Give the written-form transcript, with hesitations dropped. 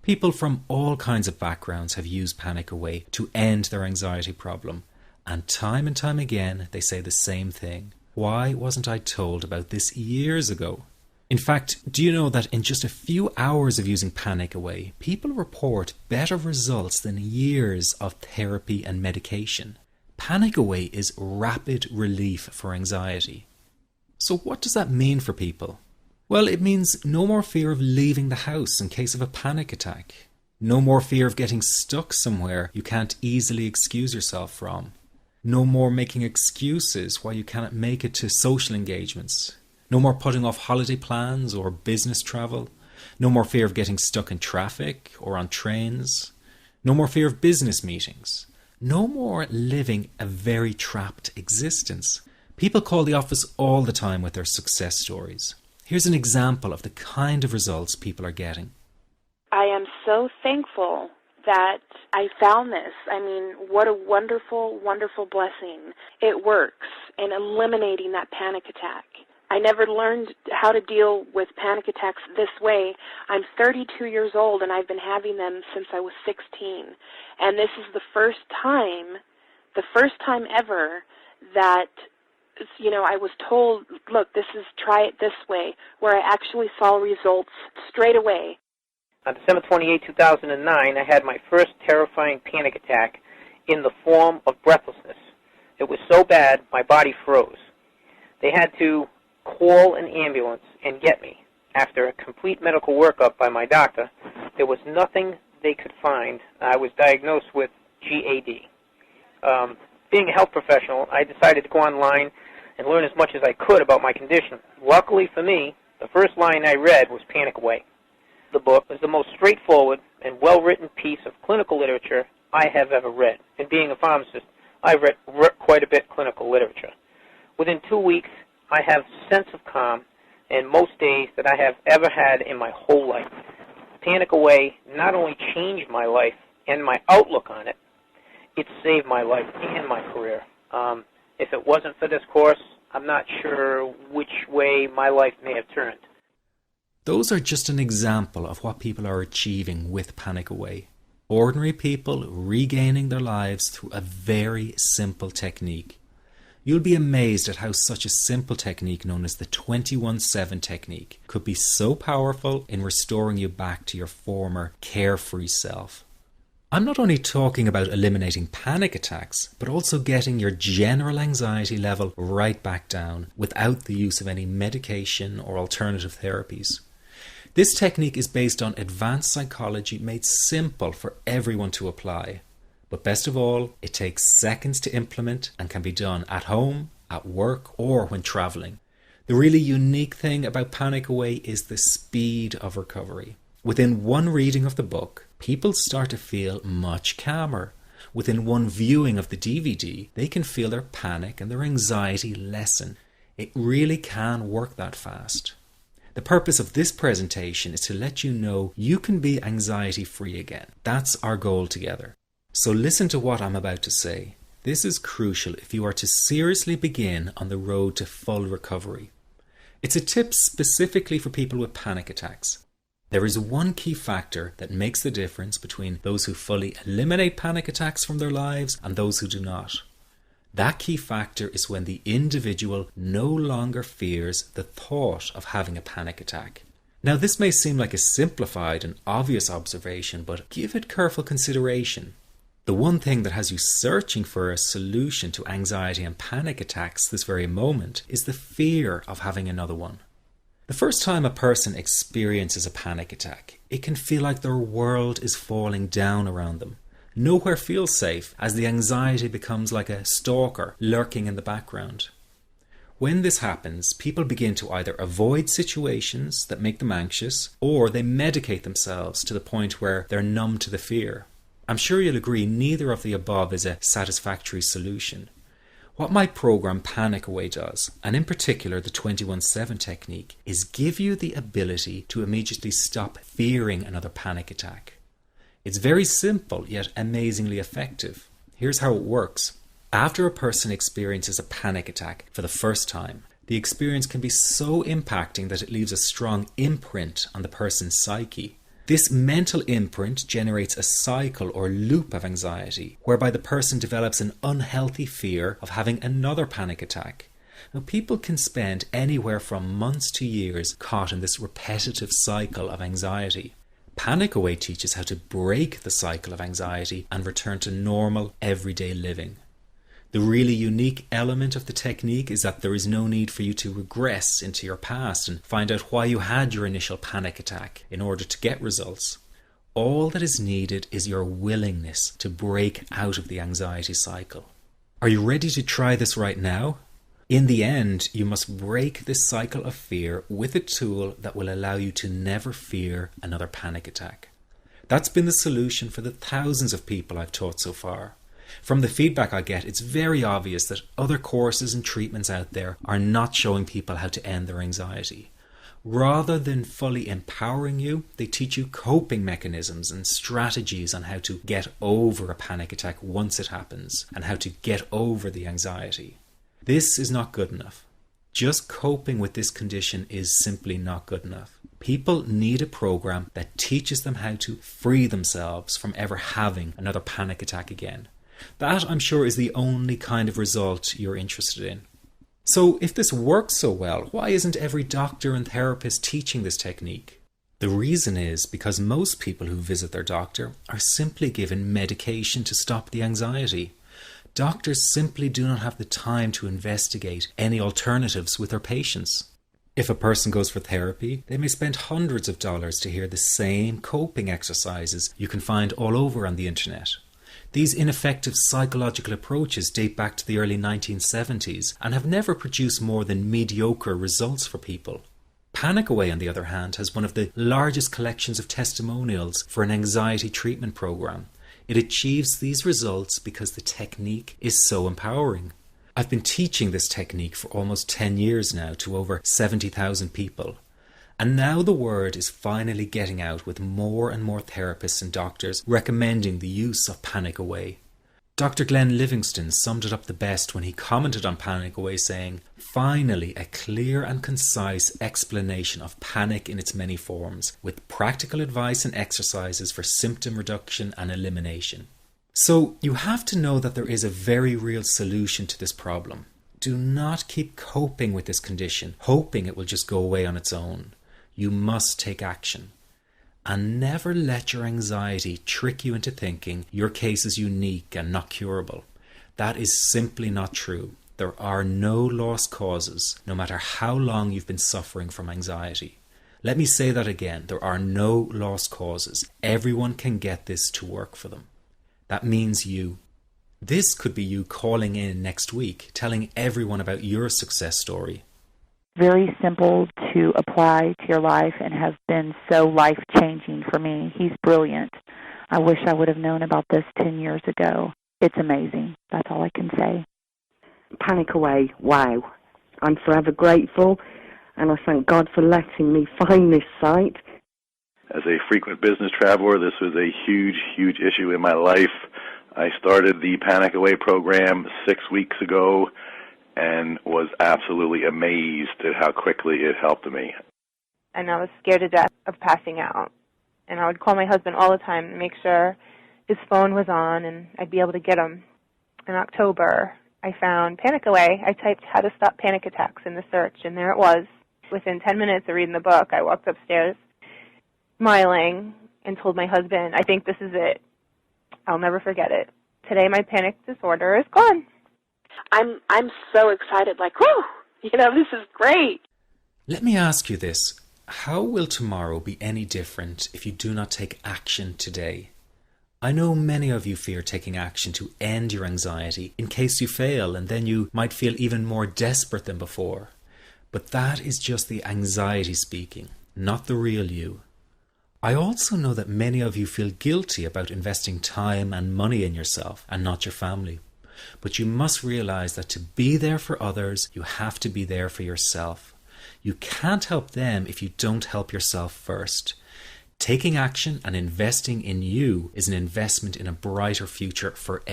People from all kinds of backgrounds have used Panic Away to end their anxiety problem. And time again, they say the same thing. Why wasn't I told about this years ago? In fact, do you know that in just a few hours of using Panic Away, people report better results than years of therapy and medication? Panic Away is rapid relief for anxiety. So what does that mean for people? Well, it means no more fear of leaving the house in case of a panic attack. No more fear of getting stuck somewhere you can't easily excuse yourself from. No more making excuses why you cannot make it to social engagements. No more putting off holiday plans or business travel. No more fear of getting stuck in traffic or on trains. No more fear of business meetings. No more living a very trapped existence. People call the office all the time with their success stories. Here's an example of the kind of results people are getting. I am so thankful that I found this. I mean, what a wonderful, wonderful blessing. It works in eliminating that panic attack. I never learned how to deal with panic attacks this way. I'm 32 years old and I've been having them since I was 16. And this is the first time ever that, I was told, look, try it this way, where I actually saw results straight away. On December 28, 2009, I had my first terrifying panic attack in the form of breathlessness. It was so bad, my body froze. They had to call an ambulance and get me. After a complete medical workup by my doctor, there was nothing they could find. I was diagnosed with GAD. Being a health professional, I decided to go online and learn as much as I could about my condition. Luckily for me, the first line I read was Panic Away. The book was the most straightforward and well-written piece of clinical literature I have ever read. And being a pharmacist, I've read quite a bit of clinical literature. Within 2 weeks, I have a sense of calm in most days that I have ever had in my whole life. Panic Away not only changed my life and my outlook on it, it saved my life and my career. If it wasn't for this course, I'm not sure which way my life may have turned. Those are just an example of what people are achieving with Panic Away. Ordinary people regaining their lives through a very simple technique. You'll be amazed at how such a simple technique known as the 21-7 technique could be so powerful in restoring you back to your former carefree self. I'm not only talking about eliminating panic attacks, but also getting your general anxiety level right back down without the use of any medication or alternative therapies. This technique is based on advanced psychology made simple for everyone to apply. But best of all, it takes seconds to implement and can be done at home, at work, or when traveling. The really unique thing about Panic Away is the speed of recovery. Within one reading of the book, people start to feel much calmer. Within one viewing of the DVD, they can feel their panic and their anxiety lessen. It really can work that fast. The purpose of this presentation is to let you know you can be anxiety-free again. That's our goal together. So listen to what I'm about to say. This is crucial if you are to seriously begin on the road to full recovery. It's a tip specifically for people with panic attacks. There is one key factor that makes the difference between those who fully eliminate panic attacks from their lives and those who do not. That key factor is when the individual no longer fears the thought of having a panic attack. Now, this may seem like a simplified and obvious observation, but give it careful consideration. The one thing that has you searching for a solution to anxiety and panic attacks this very moment is the fear of having another one. The first time a person experiences a panic attack, it can feel like their world is falling down around them. Nowhere feels safe as the anxiety becomes like a stalker lurking in the background. When this happens, people begin to either avoid situations that make them anxious, or they medicate themselves to the point where they're numb to the fear. I'm sure you'll agree neither of the above is a satisfactory solution. What my program Panic Away does, and in particular the 21-7 technique, is give you the ability to immediately stop fearing another panic attack. It's very simple yet amazingly effective. Here's how it works. After a person experiences a panic attack for the first time, the experience can be so impacting that it leaves a strong imprint on the person's psyche. This mental imprint generates a cycle or loop of anxiety, whereby the person develops an unhealthy fear of having another panic attack. Now, people can spend anywhere from months to years caught in this repetitive cycle of anxiety. Panic Away teaches how to break the cycle of anxiety and return to normal, everyday living. The really unique element of the technique is that there is no need for you to regress into your past and find out why you had your initial panic attack in order to get results. All that is needed is your willingness to break out of the anxiety cycle. Are you ready to try this right now? In the end, you must break this cycle of fear with a tool that will allow you to never fear another panic attack. That's been the solution for the thousands of people I've taught so far. From the feedback I get, it's very obvious that other courses and treatments out there are not showing people how to end their anxiety. Rather than fully empowering you, they teach you coping mechanisms and strategies on how to get over a panic attack once it happens and how to get over the anxiety. This is not good enough. Just coping with this condition is simply not good enough. People need a program that teaches them how to free themselves from ever having another panic attack again. That, I'm sure, is the only kind of result you're interested in. So if this works so well, why isn't every doctor and therapist teaching this technique? The reason is because most people who visit their doctor are simply given medication to stop the anxiety. Doctors simply do not have the time to investigate any alternatives with their patients. If a person goes for therapy, they may spend hundreds of dollars to hear the same coping exercises you can find all over on the internet. These ineffective psychological approaches date back to the early 1970s and have never produced more than mediocre results for people. Panic Away, on the other hand, has one of the largest collections of testimonials for an anxiety treatment program. It achieves these results because the technique is so empowering. I've been teaching this technique for almost 10 years now to over 70,000 people. And now the word is finally getting out with more and more therapists and doctors recommending the use of Panic Away. Dr. Glenn Livingston summed it up the best when he commented on Panic Away saying, "Finally, a clear and concise explanation of panic in its many forms, with practical advice and exercises for symptom reduction and elimination." So you have to know that there is a very real solution to this problem. Do not keep coping with this condition, hoping it will just go away on its own. You must take action. And never let your anxiety trick you into thinking your case is unique and not curable. That is simply not true. There are no lost causes, no matter how long you've been suffering from anxiety. Let me say that again. There are no lost causes. Everyone can get this to work for them. That means you. This could be you calling in next week, telling everyone about your success story. Very simple to apply to your life and have been so life-changing for me. He's brilliant. I wish I would have known about this 10 years ago. It's amazing. That's all I can say. Panic Away, wow. I'm forever grateful, and I thank God for letting me find this site. As a frequent business traveler, this was a huge, huge issue in my life. I started the Panic Away program 6 weeks ago and was absolutely amazed at how quickly it helped me. And I was scared to death of passing out. And I would call my husband all the time to make sure his phone was on and I'd be able to get him. In October, I found Panic Away. I typed "how to stop panic attacks" in the search, and there it was. Within 10 minutes of reading the book, I walked upstairs smiling and told my husband, "I think this is it. I'll never forget it. Today my panic disorder is gone." I'm so excited, like, whoo, this is great. Let me ask you this. How will tomorrow be any different if you do not take action today? I know many of you fear taking action to end your anxiety in case you fail, and then you might feel even more desperate than before. But that is just the anxiety speaking, not the real you. I also know that many of you feel guilty about investing time and money in yourself and not your family. But you must realize that to be there for others, you have to be there for yourself. You can't help them if you don't help yourself first. Taking action and investing in you is an investment in a brighter future for